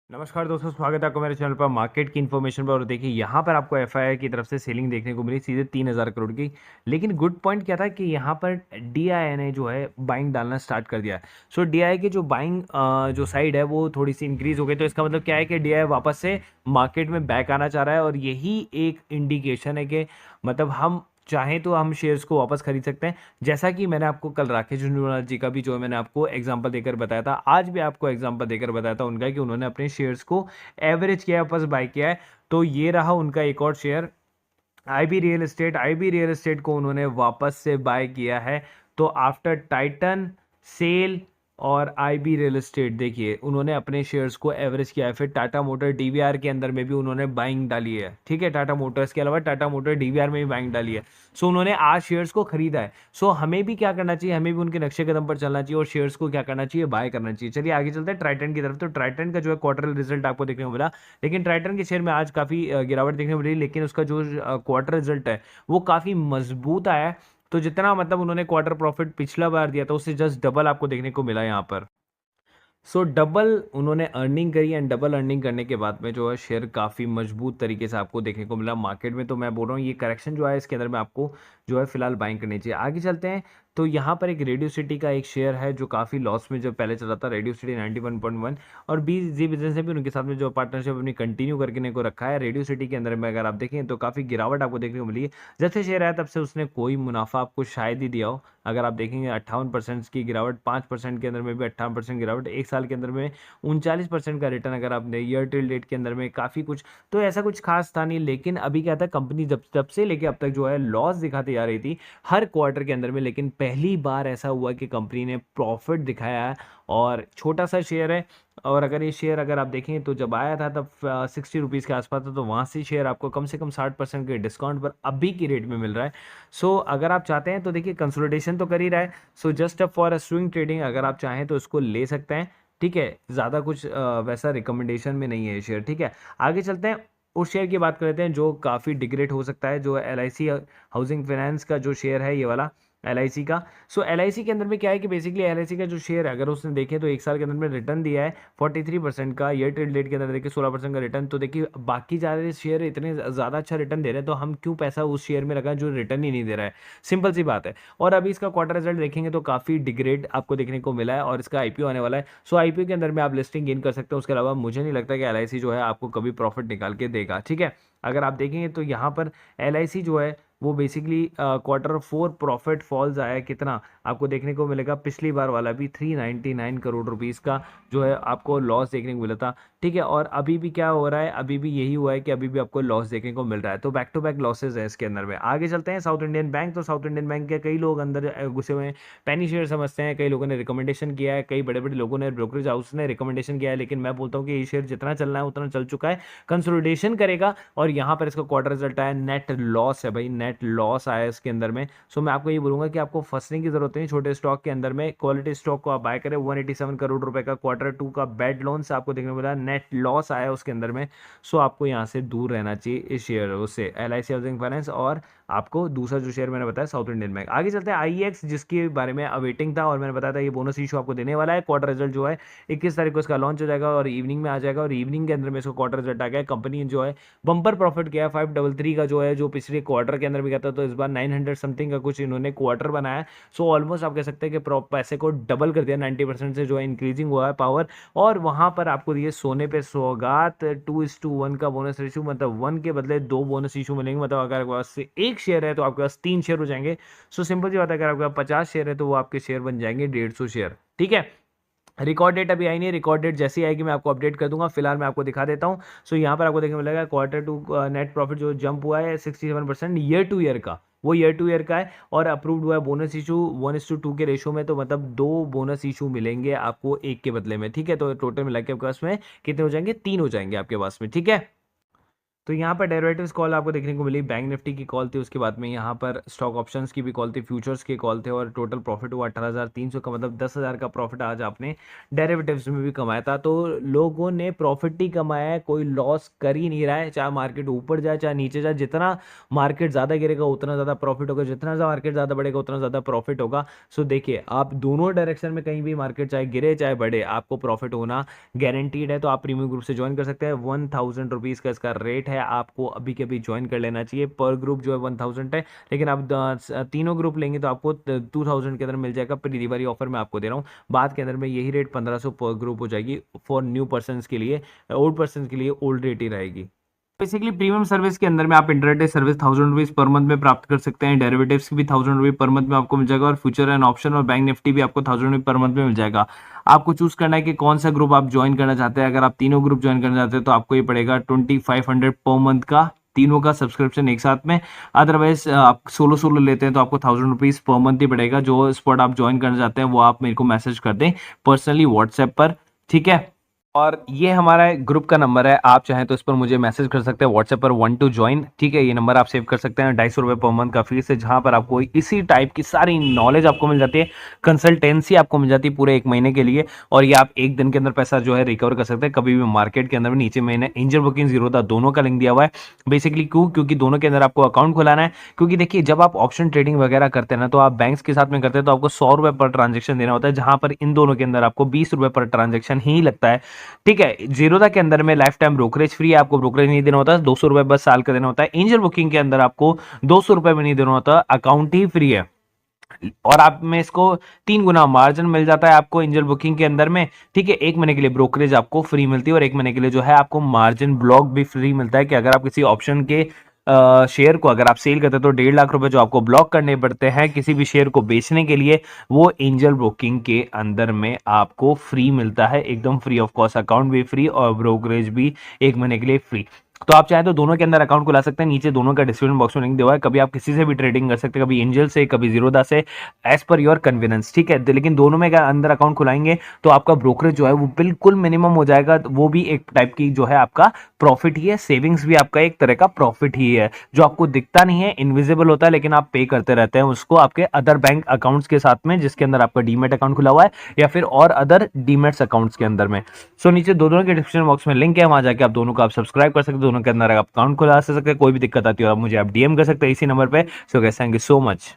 नमस्कार दोस्तों, स्वागत है आपका मेरे चैनल पर मार्केट की इन्फॉर्मेशन पर। और देखिए यहाँ पर आपको एफआईआई की तरफ से सेलिंग देखने को मिली सीधे 3,000 करोड़ की। लेकिन गुड पॉइंट क्या था कि यहाँ पर डीआईआई ने जो है बाइंग डालना स्टार्ट कर दिया है। सो डीआईआई की जो बाइंग जो साइड है वो थोड़ी सी इंक्रीज हो गई। तो इसका मतलब क्या है कि डीआईआई वापस से मार्केट में बैक आना चाह रहा है और यही एक इंडिकेशन है कि मतलब हम चाहें तो हम शेयर्स को वापस खरीद सकते हैं। जैसा कि मैंने आपको कल राकेश झुंझुनवाला जी का भी जो है मैंने आपको एग्जांपल देकर बताया था, आज भी आपको एग्जांपल देकर बताया था उनका कि उन्होंने अपने शेयर्स को एवरेज किया है, वापस बाय किया है। तो ये रहा उनका एक और शेयर आईबी रियल एस्टेट को उन्होंने वापस से बाय किया है। तो आफ्टर टाइटन सेल और आईबी रियल एस्टेट देखिए उन्होंने अपने शेयर्स को एवरेज किया है। फिर टाटा मोटर डीवीआर के अंदर में भी उन्होंने बाइंग डाली है। ठीक है, टाटा मोटर्स के अलावा टाटा मोटर डीवीआर में भी बाइंग डाली है। सो उन्होंने आज शेयर्स को खरीदा है। सो हमें भी क्या करना चाहिए, हमें भी उनके नक्शे कदम पर चलना चाहिए और शेयर्स को क्या करना चाहिए, बाय करना चाहिए। चलिए आगे चलते हैं ट्राइटन की तरफ। तो ट्राइटन का जो है क्वार्टर रिजल्ट आपको देखने को मिला, लेकिन ट्राइटन के शेयर में आज काफी गिरावट देखने को मिली। लेकिन उसका जो क्वार्टर रिजल्ट है वो काफी मजबूत आया है। तो जितना मतलब उन्होंने क्वार्टर प्रॉफिट पिछला बार दिया था उससे जस्ट डबल आपको देखने को मिला यहाँ पर। सो डबल उन्होंने अर्निंग करी एंड डबल अर्निंग करने के बाद में जो है शेयर काफ़ी मजबूत तरीके से आपको देखने को मिला मार्केट में। तो मैं बोल रहा हूँ ये करेक्शन जो है इसके अंदर में आपको जो है फिलहाल बाइंग करनी चाहिए। आगे चलते हैं। तो यहाँ पर एक रेडियो सिटी का एक शेयर है जो काफ़ी लॉस में जब पहले चला था, रेडियो सिटी 91.1। और बी जी बिजनेस ने भी उनके साथ में जो पार्टनरशिप अपनी कंटिन्यू करके को रखा है। रेडियो सिटी के अंदर में अगर आप देखें तो काफ़ी गिरावट आपको देखने को मिली है। जब से शेयर आया तब से उसने कोई मुनाफा आपको शायद ही दिया हो। अगर आप देखेंगे 58% की गिरावट, 5% के अंदर में भी 58% गिरावट, एक साल के अंदर में 39% का रिटर्न अगर आपने ईयर टिल डेट के अंदर में काफ़ी कुछ। तो ऐसा कुछ खास था नहीं। लेकिन अभी क्या था, कंपनी जब तब से लेके अब तक जो है लॉस दिखाती जा रही थी हर क्वार्टर के अंदर में। लेकिन पहली बार ऐसा हुआ कि कंपनी ने प्रॉफिट दिखाया है। और छोटा सा शेयर है। और अगर ये शेयर अगर आप देखें तो जब आया था तब 60 रुपीज़ के आसपास था। तो वहाँ से शेयर आपको कम से कम 60% के डिस्काउंट पर अभी की रेट में मिल रहा है। सो अगर आप चाहते हैं तो देखिए कंसोलिडेशन तो कर ही रहा है। So just for a swing trading अगर आप चाहें तो इसको ले सकते हैं। ठीक है, ज़्यादा कुछ वैसा रिकमेंडेशन में नहीं है ये शेयर। ठीक है, आगे चलते हैं। उस शेयर की बात करते हैं जो काफ़ी डिग्रेड हो सकता है, जो L I C housing finance का जो शेयर है ये वाला एल आई सी का। सो एल आई सी के अंदर में क्या है कि बेसिकली एल आई सी का जो शेयर है अगर उसने देखें तो एक साल के अंदर में रिटर्न दिया है 43% का। ईयर ट्रेड डेट के अंदर देखिए 16% का रिटर्न। तो देखिए बाकी ज़्यादा शेयर इतने ज़्यादा अच्छा रिटर्न दे रहे हैं तो हम क्यों पैसा उस शेयर में लगाएं जो रिटर्न ही नहीं दे रहा है। सिंपल सी बात है। और अभी इसका क्वार्टर रिजल्ट देखेंगे तो काफ़ी डिग्रेड आपको देखने को मिला है और इसका आईपीओ आने वाला है। सो आईपीओ के अंदर में आप लिस्टिंग गेन कर सकते हो। उसके अलावा मुझे नहीं लगता कि एल आई सी जो है आपको कभी प्रॉफिट निकाल के देगा। ठीक है, अगर आप देखेंगे तो यहाँ पर एल आई सी जो है वो बेसिकली क्वार्टर 4 प्रॉफिट फॉल्स आया है कितना आपको देखने को मिलेगा। पिछली बार वाला भी 399 करोड़ रुपीस का जो है आपको लॉस देखने को मिला था। ठीक है, और अभी भी क्या हो रहा है, अभी भी यही हुआ है कि अभी भी आपको लॉस देखने को मिल रहा है। तो बैक टू बैक लॉसेज है इसके अंदर में। आगे चलते हैं साउथ इंडियन बैंक। तो साउथ इंडियन बैंक के कई लोग अंदर घुसे हुए हैं, पेनी शेयर समझते हैं। कई लोगों ने रिकमेंडेशन किया है, कई बड़े बड़े लोगों ने, ब्रोकरेज हाउस ने रिकमेंडेशन किया है। लेकिन मैं बोलता हूँ कि ये शेयर जितना चलना है उतना चल चुका है, कंसोलिडेशन करेगा। और यहाँ पर इसका क्वार्टर रिजल्ट आया, नेट लॉस है भाई, नेट लॉस आया इसके अंदर में। सो मैं आपको ये बोलूंगा कि आपको फंसने की जरूरत नहीं। छोटे स्टॉक के अंदर में क्वालिटी स्टॉक को आप बाय करें। 187 करोड़ रुपए का क्वार्टर 2 का बेड लोन से आपको देखने को मिला, नेट लॉस आया उसके अंदर में। सो आपको यहाँ से दूर रहना चाहिए इस शेयर से, L I C housing finance और आपको दूसरा जो शेयर मैंने बताया साउथ इंडियन बैंक। आगे चलते हैं आईएक्स, जिसके बारे में अवेटिंग था और मैंने बताया था ये बोनस इशू आपको देने वाला है। क्वार्टर रिजल्ट जो है 21 तारीख को इसका लॉन्च हो जाएगा और इवनिंग में आ जाएगा। और इवनिंग के अंदर में इसका क्वार्टर रिजल्ट आ गया। कंपनी जो है बम्पर प्रॉफिट किया है 533 का जो है, जो पिछले क्वार्टर के अंदर भी गया था। तो इस बार 900 समथिंग का कुछ इन्होंने क्वार्टर बनाया। सो ऑलमोस्ट आप कह सकते हैं कि पैसे को डबल कर दिया, 90% से जो है इंक्रीजिंग हुआ है पावर। और वहां पर आपको ये सोने पे सौगात 2:1 का बोनस रेशियो, मतलब 1 के बदले 2 बोनस इशू मिलेंगे। मतलब अगर आपके पास से 1 शेयर है तो आपके पास 3 शेयर हो जाएंगे। सो सिंपल सी बात है, अगर आपके पास 50 शेयर है तो वो आपके शेयर बन जाएंगे 150 शेयर। ठीक है, रिकॉर्ड डेट अभी आई नहीं है, रिकॉर्ड डेट जैसी आएगी मैं आपको अपडेट कर दूंगा। फिलहाल मैं आपको दिखा देता हूँ। सो यहाँ पर आपको देखने को मिलेगा क्वार्टर 2 नेट प्रॉफिट जो जंप हुआ है 67% ईयर टू ईयर का, वो ईयर टू ईयर का है। और अप्रूव्ड हुआ है बोनस इशू 1:2 के रेशो में। तो मतलब 2 बोनस इशू मिलेंगे आपको 1 के बदले में। ठीक है, तो टोटल मिला के आपके पास में कितने हो जाएंगे, 3 हो जाएंगे आपके पास में। ठीक है, तो यहाँ पर डेरिवेटिव्स कॉल आपको देखने को मिली, बैंक निफ्टी की कॉल थी, उसके बाद में यहाँ पर स्टॉक ऑप्शंस की भी कॉल थी, फ्यूचर्स के कॉल थे, और टोटल प्रॉफिट हुआ 18,300 का, मतलब 10,000 का प्रॉफिट आज आपने डेरिवेटिव्स में भी कमाया था। तो लोगों ने प्रॉफिट ही कमाया है, कोई लॉस कर ही नहीं रहा है, चाहे मार्केट ऊपर जाए चाहे नीचे जाए। जितना मार्केट ज़्यादा गिरेगा उतना ज़्यादा प्रॉफिट होगा, जितना मार्केट ज़्यादा बढ़ेगा उतना ज़्यादा प्रॉफिट होगा। सो देखिए, आप दोनों डायरेक्शन में कहीं भी मार्केट चाहे गिरे चाहे बढ़े, आपको प्रॉफिट होना गारंटीड है। तो आप प्रीमियम ग्रुप से ज्वाइन कर सकते हैं। 1000 रुपीज़ का इसका रेट है, आपको अभी के अभी ज्वाइन कर लेना चाहिए। पर ग्रुप जो है 1000 है, लेकिन आप तीनों ग्रुप लेंगे तो आपको 2000 के अंदर मिल जाएगा। डिलीवरी ऑफर मैं आपको दे रहा हूँ, बाद के अंदर में यही रेट 1500 पर ग्रुप हो जाएगी फॉर न्यू पर्सन के लिए। ओल्ड पर्सन के लिए ओल्ड रेट ही रहेगी। बेसिकली प्रीमियम सर्विस के अंदर में आप intraday service 1000 rupees per month में प्राप्त कर सकते हैं। डेरिवेटिव्स की भी 1000 रुपीज पर मंथ में आपको मिल जाएगा, और फ्यूचर एंड ऑप्शन और बैंक निफ्टी भी आपको 1000 रुपीज पर मंथ में मिल जाएगा। आपको चूज करना है कि कौन सा ग्रुप आप ज्वाइन करना चाहते हैं। अगर आप तीनों ग्रुप ज्वाइन करना चाहते हैं तो आपको ये पड़ेगा 2500 पर मंथ का, तीनों का सब्सक्रिप्शन एक साथ में। अदरवाइज आप सोलो सोलो लेते हैं तो आपको 1000 रुपीज पर मंथ ही पड़ेगा। जो स्पॉट आप ज्वाइन करना चाहते हैं वो आप मेरे को मैसेज कर दें पर्सनली व्हाट्सएप पर, ठीक है। और ये हमारा ग्रुप का नंबर है, आप चाहें तो इस पर मुझे मैसेज कर सकते हैं व्हाट्सएप पर 1 टू ज्वाइन, ठीक है। ये नंबर आप सेव कर सकते हैं। 250 रुपये पर मंथ का फीस है, जहां पर आपको इसी टाइप की सारी नॉलेज आपको मिल जाती है, कंसल्टेंसी आपको मिल जाती है पूरे 1 महीने के लिए। और ये आप 1 दिन के अंदर पैसा जो है रिकवर कर सकते हैं कभी भी मार्केट के अंदर में। नीचे मैंने एंजल बुकिंग जीरोधा दोनों का लिंक दिया हुआ है। बेसिकली क्योंकि दोनों के अंदर आपको अकाउंट खुलाना है। क्योंकि देखिए, जब आप ऑप्शन ट्रेडिंग वगैरह करते हैं ना, तो आप बैंक्स के साथ में करते हैं तो आपको 100 रुपये पर ट्रांजेक्शन देना होता है, जहां पर इन दोनों के अंदर आपको 20 रुपये पर ट्रांजेक्शन ही लगता है, ठीक है। जीरोधा के अंदर में लाइफ टाइम ब्रोकरेज फ्री है, आपको ब्रोकरेज नहीं देना होता है, 200 रुपए बस साल का देना होता है। एंजल बुकिंग के अंदर आपको 200 रुपए भी नहीं देना होता, अकाउंट ही फ्री है। और आप में इसको 3 गुना मार्जिन मिल जाता है आपको एंजल बुकिंग के अंदर में, ठीक है। 1 महीने के लिए ब्रोकरेज आपको फ्री मिलती है, और 1 महीने के लिए जो है आपको मार्जिन ब्लॉक भी फ्री मिलता है। कि अगर आप किसी ऑप्शन के शेयर को अगर आप सेल करते हैं तो 1.5 लाख रुपए जो आपको ब्लॉक करने पड़ते हैं किसी भी शेयर को बेचने के लिए, वो एंजल ब्रोकिंग के अंदर में आपको फ्री मिलता है, एकदम फ्री ऑफ कॉस्ट। अकाउंट भी फ्री और ब्रोकरेज भी 1 महीने के लिए फ्री। तो आप चाहे तो दोनों के अंदर अकाउंट खुला सकते हैं, नीचे दोनों का डिस्क्रिप्शन बॉक्स में लिंक दिया हुआ है। कभी आप किसी से भी ट्रेडिंग कर सकते हैं, कभी एंजल से, कभी जीरोधा से, एज पर योर कन्वीनियंस, ठीक है। लेकिन दोनों में अगर अंदर अकाउंट खुलाएंगे तो आपका ब्रोकरेज जो है वो बिल्कुल मिनिमम हो जाएगा। वो भी एक टाइप की जो है आपका प्रॉफिट ही है, सेविंग्स भी आपका एक तरह का प्रॉफिट ही है, जो आपको दिखता नहीं है, इनविजिबल होता है, लेकिन आप पे करते रहते हैं उसको आपके अदर बैंक अकाउंट्स के साथ में, जिसके अंदर आपका डीमेट अकाउंट खुला हुआ है या फिर और अदर डीमेट्स अकाउंट्स के अंदर में। सो नीचे दोनों के डिस्क्रिप्शन बॉक्स में लिंक है, वहां जाके आप दोनों को आप सब्सक्राइब कर सकते हैं, दोनों के अंदर आप अकाउंट खुला सकते हैं। कोई भी दिक्कत आती है आप मुझे आप डीएम कर सकते हैं इसी नंबर पे। So guys, thank you so much.